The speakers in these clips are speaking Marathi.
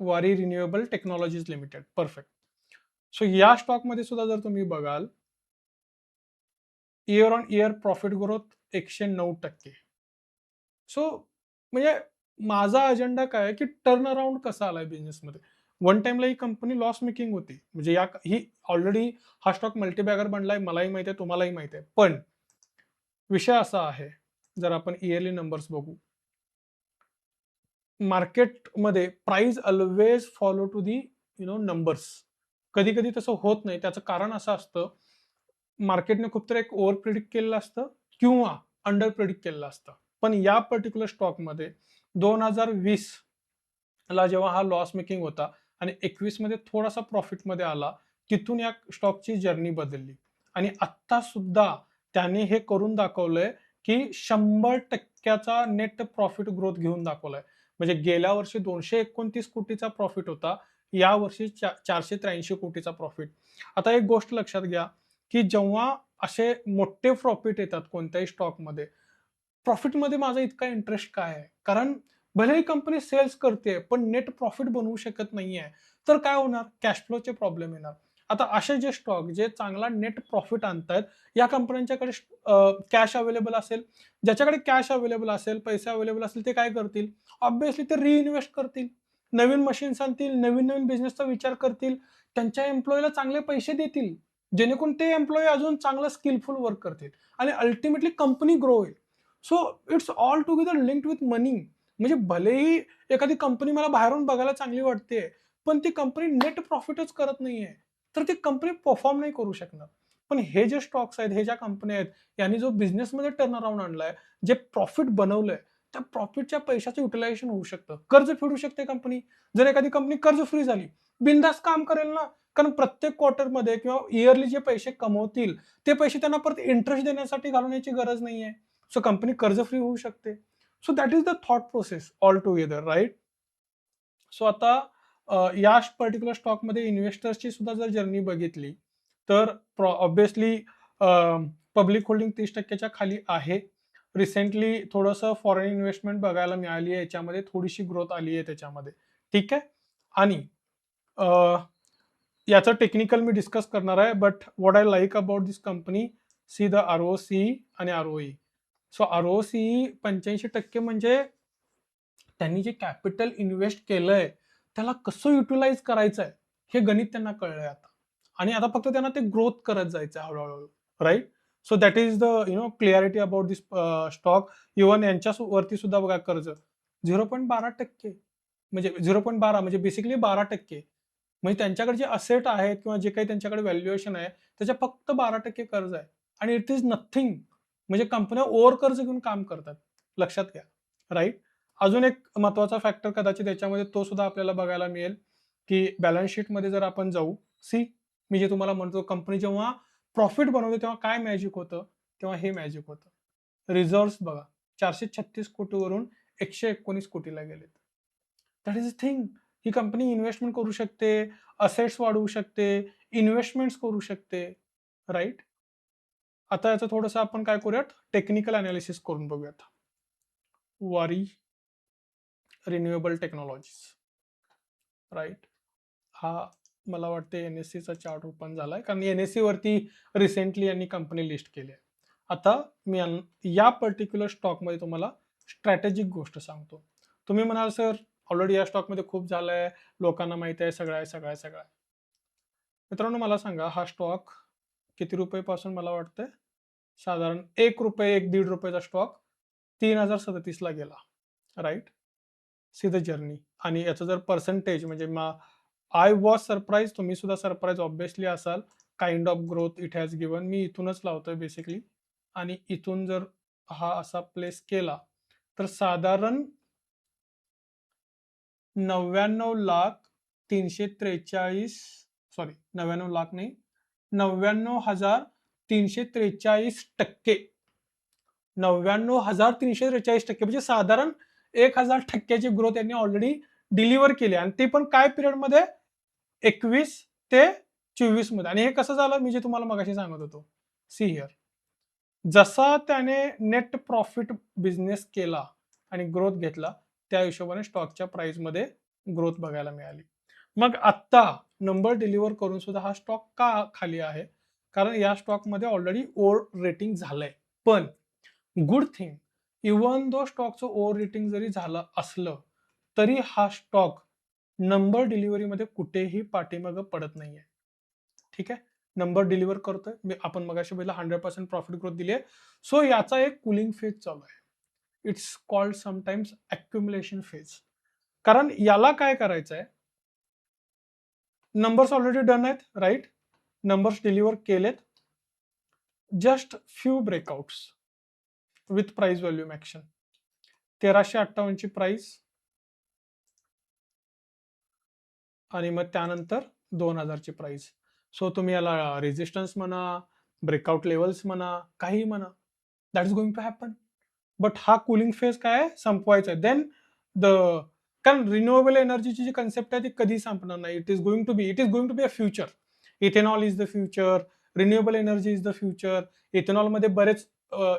वारी renewable technologies limited. Perfect. So या स्टॉकमध्ये सुद्धा जर तुम्ही बघाल, year on year profit growth 109%. So म्हणजे माझा अजेंडा काय आहे, की टर्न अराउंड कसा आलाय बिझनेसमध्ये. वन टाईमला ही कंपनी लॉस मेकिंग होती. म्हणजे ही ऑलरेडी हा स्टॉक मल्टीबॅगर बनलाय. मलाही माहिती आहे, तुम्हालाही माहिती आहे. पण विषय असा आहे, जर आपण इयरली नंबर्स बघू, मार्केटमध्ये price always follow to the numbers. कधी कधी तसं होत नाही. त्याचं कारण असं असतं, मार्केटने खूप तर एक ओव्हर प्रिडिक्ट केलेलं असतं किंवा अंडर प्रिडिक्ट केलेलं असतं. पण या पर्टिक्युलर स्टॉकमध्ये 2020 ला जेव्हा हा लॉस मेकिंग होता आणि 21 मध्ये थोडासा प्रॉफिटमध्ये आला, तिथून या स्टॉकची जर्नी बदलली आणि आत्ता सुद्धा त्याने हे करून दाखवलंय, की 100% नेट प्रॉफिट ग्रोथ घेऊन दाखवलाय. म्हणजे गेल्या वर्षी 229 कोटीचा प्रॉफिट होता, या वर्षी 483 कोटीचा प्रॉफिट. आता एक गोष्ट लक्षात घ्या, की जेव्हा असे मोठे प्रॉफिट येतात कोणत्याही स्टॉकमध्ये, प्रॉफिटमध्ये माझा इतका इंटरेस्ट काय आहे? कारण भलेही कंपनी सेल्स करते, पण नेट प्रॉफिट बनवू शकत नाहीये. तर काय होणार? कॅश फ्लोचे प्रॉब्लेम येणार. आता असे जे स्टॉक जे चांगला नेट प्रॉफिट आणतायत, या कंपन्यांच्याकडे कॅश अवेलेबल असेल. ज्याच्याकडे कॅश अवेलेबल असेल, पैसे अवेलेबल असतील, ते काय करतील? ऑब्व्हियसली ते रिइन्व्हेस्ट करतील. नवीन मशीन्स आणतील, नवीन-नवीन बिझनेसचा विचार करतील. त्यांच्या एम्प्लॉयीला चांगले पैसे देतील. जेणेकरून ते एम्प्लॉयी अजून चांगलं स्किलफुल वर्क करतील आणि अल्टिमेटली कंपनी ग्रो होईल. So it's all together linked with money. म्हणजे भलेही एखादी कंपनी मला बाहेरून बघायला चांगली वाटते, पण ती कंपनी नेट प्रॉफिटच करत नाहीये, तर ती कंपनी परफॉर्म नाही करू शकणार. पण हे जे स्टॉक्स आहेत, हे ज्या कंपन्या आहेत, यांनी जो बिझनेसमध्ये टर्न अराउंड आणलाय, जे प्रॉफिट बनवलंय, त्या प्रॉफिटच्या पैशाचं युटिलायझेशन होऊ शकतं. कर्ज फेडू शकते कंपनी. जर एखादी कंपनी कर्ज फ्री झाली, बिनधास्त काम करेल ना. कारण प्रत्येक क्वार्टरमध्ये किंवा इयरली जे पैसे कमवतील, ते पैसे त्यांना परत इंटरेस्ट देण्यासाठी घालवण्याची गरज नाहीये. सो कंपनी कर्ज फ्री होऊ शकते. So that is the thought process all together, right? So आता या पर्टिक्युलर स्टॉकमध्ये इन्व्हेस्टर्सची सुद्धा जर जर्नी बघितली, तर ऑब्व्हियसली पब्लिक होल्डिंग 30% खाली आहे. रिसेंटली थोडंसं फॉरेन इन्व्हेस्टमेंट बघायला मिळाली आहे. याच्यामध्ये थोडीशी ग्रोथ आली आहे त्याच्यामध्ये. ठीक आहे? आणि अ, याचं टेक्निकल मी डिस्कस करणार आहे. But what I like about this company, see the ROC आणि आर-ओ-ई. सो आर-ओ-सी 85% म्हणजे त्यांनी जे कॅपिटल इन्व्हेस्ट केलंय, त्याला कसं युटिलाइज करायचंय, हे गणित त्यांना कळलंय आता. आणि आता फक्त त्यांना ते ग्रोथ करत जायचं हळू-हळू, right? So that is the clarity about this stock. Even यांच्या वरती सुद्धा बघा कर्ज 0.12%, म्हणजे 0.12 म्हणजे बेसिकली 12%. म्हणजे त्यांच्याकडे जे असेट आहेत किंवा जे काही त्यांच्याकडे व्हॅल्युएशन आहे, त्याच्या फक्त 12% कर्ज आहे. आणि इट इज नथिंग. म्हणजे कंपन्या ओव्हर कर्ज घेऊन काम करतात. लक्षात घ्या, राइट? अजून एक महत्वाचा फॅक्टर कदाचित याच्यामध्ये तो सुद्धा आपल्याला बघायला मिळेल, की बॅलन्स शीटमध्ये जर आपण जाऊ, मी जे तुम्हाला म्हणतो, कंपनी जेव्हा प्रॉफिट बनवते तेव्हा काय मॅजिक होतं, तेव्हा हे मॅजिक होतं. रिझर्व्हज बघा, 436 कोटीवरून 119 कोटीला गेलेत. That is a thing. He company investment करू शकते, असेट्स वाढवू शकते, इन्व्हेस्टमेंट्स करू शकते, राइट? आता याचं थोडंसं आपण काय करूयात, टेक्निकल अनालिसिस करून बघूयात. वारी रिन्युएबल टेक्नॉलॉजीज, राईट? हा मला वाटते एनएससीचा चार्ट ओपन झालाय, कारण एनएससी वरती रिसेंटली यांनी कंपनी लिस्ट केली आहे. आता मी या पर्टिक्युलर स्टॉकमध्ये तुम्हाला स्ट्रॅटेजिक गोष्ट सांगतो. तुम्ही म्हणाल सर, ऑलरेडी या स्टॉकमध्ये खूप झालंय, लोकांना माहिती आहे, सगळं आहे, सगळं आहे, सगळं आहे. मित्रांनो, मला सांगा, हा स्टॉक किती रुपयेपासून मला वाटतंय साधारण ₹1, ₹1.5 स्टॉक 3037 ला गेला, राईट? See the journey. आणि याचं जर पर्सेंटेज म्हणजे आय वॉज सरप्राईज, तुम्ही सुद्धा सरप्राईज ऑब्व्हियसली असाल. Kind of growth it has given. मी इथूनच लावतोय बेसिकली. आणि इथून जर हा असा प्लेस केला, तर साधारण 99,343, सॉरी 99 लाख नाही, 99,343%, 99,343% म्हणजे साधारण 1,000% ग्रोथ यांनी ऑलरेडी डिलिव्हर केली. आणि ते पण काय पिरियडमध्ये, 21 ते 24 मध्ये. आणि हे कसं झालं, मी जे तुम्हाला मगाशी सांगत होतो, सी हिअर. जसा त्याने नेट प्रॉफिट बिझनेस केला आणि ग्रोथ घेतला, त्या हिशोबाने स्टॉकच्या प्राइस मध्ये ग्रोथ बघायला मिळाली. मग आत्ता नंबर डिलिव्हर करून सुद्धा हा स्टॉक का खाली आहे? कारण या स्टॉकमध्ये ऑलरेडी ओव्हर रेटिंग झालंय. पण गुड थिंग, इव्हन दो स्टॉकचं ओव्हर रेटिंग जरी झालं असलं, तरी हा स्टॉक नंबर डिलिव्हरीमध्ये कुठेही पाठीमागं पडत नाहीये. ठीक आहे? नंबर डिलिव्हर करतोय. आपण मगाशी बघितलं 100% प्रॉफिट ग्रोथ दिली आहे. सो याचा एक कूलिंग फेज चालू आहे. It's called sometimes accumulation phase. कारण याला काय करायचंय, नंबर्स ऑलरेडी डन आहेत, राइट? नंबर्स डिलिव्हर केलेत. Just few breakouts with price volume action. 1358 ची प्राइस आणि मग त्यानंतर 2000 ची प्राइस. सो तुम्ही याला रेजिस्टन्स म्हणा, ब्रेकआउट लेवल्स म्हणा, काहीही म्हणा. That is going to happen. But हा कूलिंग फेज काय आहे, संपवायचा आहे. देन द कारण रिन्युएबल एनर्जीची जी कन्सेप्ट आहे ती कधी संपणार नाही. It is going to be a future. Ethanol is the future, renewable energy is the future. इथेनॉलमध्ये बरेच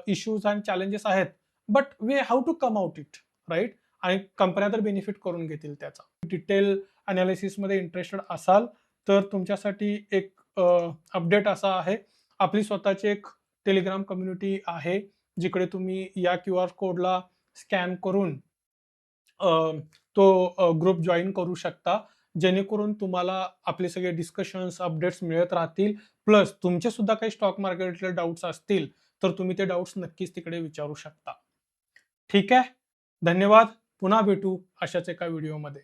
इश्यूज आणि चॅलेंजेस आहेत. But we how to come out it, right? आणि कंपन्या तर बेनिफिट करून घेतील त्याचा. डिटेल अनालिसिसमध्ये इंटरेस्टेड असाल तर तुमच्यासाठी एक अपडेट असा आहे, आपली स्वतःची एक टेलिग्राम कम्युनिटी आहे, जिकडे तुम्ही या QR कोडला स्कॅन करून तो ग्रुप जॉईन करू शकता. जेणेकरून तुम्हाला आपले सगळे डिस्कशन्स, अपडेट्स मिळत राहतील. प्लस तुमचे सुद्धा काही स्टॉक मार्केटले डाउट्स असतील, तर तुम्ही ते डाउट्स नक्कीच तिकडे विचारू शकता. ठीक आहे? धन्यवाद. पुन्हा भेटू अशाच एका व्हिडिओमध्ये.